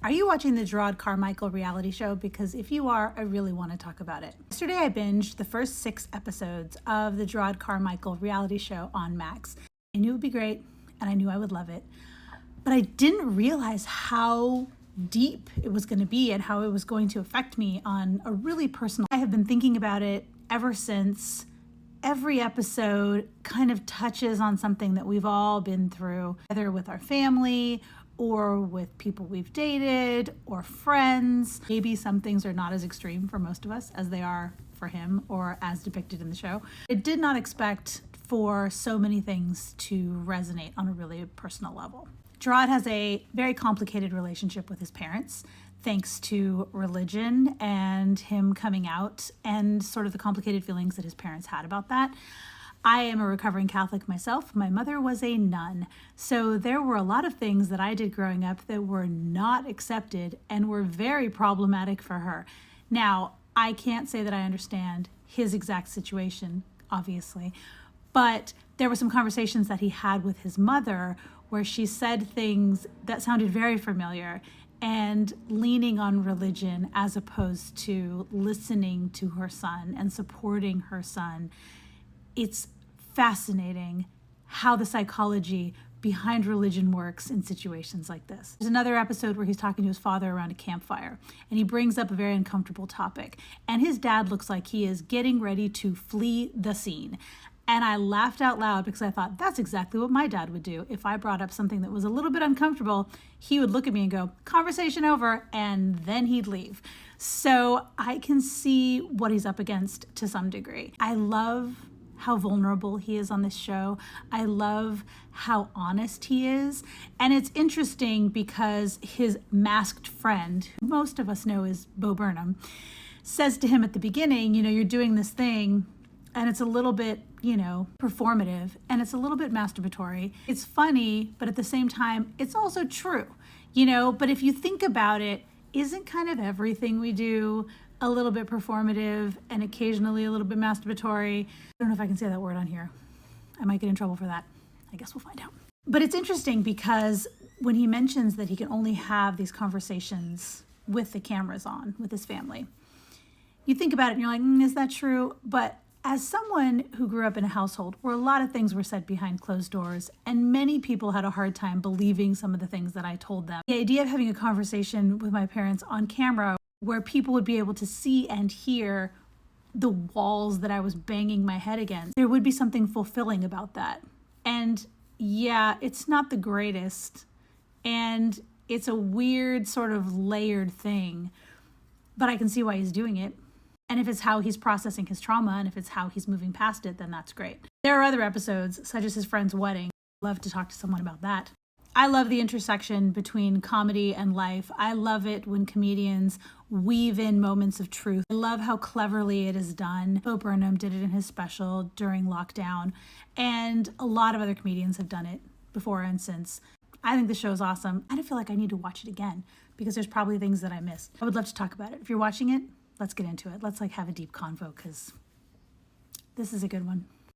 Are you watching the Jerrod Carmichael reality show? Because if you are, I really want to talk about it. Yesterday I binged the first 6 episodes of the Jerrod Carmichael reality show on Max. I knew it would be great and I knew I would love it, but I didn't realize how deep it was going to be and how it was going to affect me on a really personal. I have been thinking about it ever since. Every episode kind of touches on something that we've all been through, either with our family or with people we've dated or friends. Maybe some things are not as extreme for most of us as they are for him or as depicted in the show. I did not expect for so many things to resonate on a really personal level. Jerrod has a very complicated relationship with his parents, thanks to religion and him coming out and sort of the complicated feelings that his parents had about that. I am a recovering Catholic myself. My mother was a nun. So there were a lot of things that I did growing up that were not accepted and were very problematic for her. Now, I can't say that I understand his exact situation, obviously, but there were some conversations that he had with his mother where she said things that sounded very familiar and leaning on religion as opposed to listening to her son and supporting her son. It's fascinating how the psychology behind religion works in situations like this. There's another episode where he's talking to his father around a campfire, and he brings up a very uncomfortable topic. And his dad looks like he is getting ready to flee the scene. And I laughed out loud because I thought, that's exactly what my dad would do. If I brought up something that was a little bit uncomfortable, he would look at me and go, conversation over, and then he'd leave. So I can see what he's up against to some degree. I love how vulnerable he is on this show. I love how honest he is. And it's interesting because his masked friend, who most of us know is Bo Burnham, says to him at the beginning, you're doing this thing and it's a little bit, performative and it's a little bit masturbatory. It's funny, but at the same time, it's also true, but if you think about it, isn't kind of everything we do a little bit performative and occasionally a little bit masturbatory? I don't know if I can say that word on here. I might get in trouble for that. I guess we'll find out. But it's interesting because when he mentions that he can only have these conversations with the cameras on, with his family, you think about it and you're like, is that true? But as someone who grew up in a household where a lot of things were said behind closed doors and many people had a hard time believing some of the things that I told them, the idea of having a conversation with my parents on camera where people would be able to see and hear the walls that I was banging my head against, there would be something fulfilling about that. And yeah, it's not the greatest. And it's a weird sort of layered thing, but I can see why he's doing it. And if it's how he's processing his trauma and if it's how he's moving past it, then that's great. There are other episodes, such as his friend's wedding. I'd love to talk to someone about that. I love the intersection between comedy and life. I love it when comedians weave in moments of truth. I love how cleverly it is done. Bo Burnham did it in his special during lockdown, and a lot of other comedians have done it before and since. I think the show's awesome. I don't feel like I need to watch it again because there's probably things that I missed. I would love to talk about it. If you're watching it, let's get into it. Let's have a deep convo because this is a good one.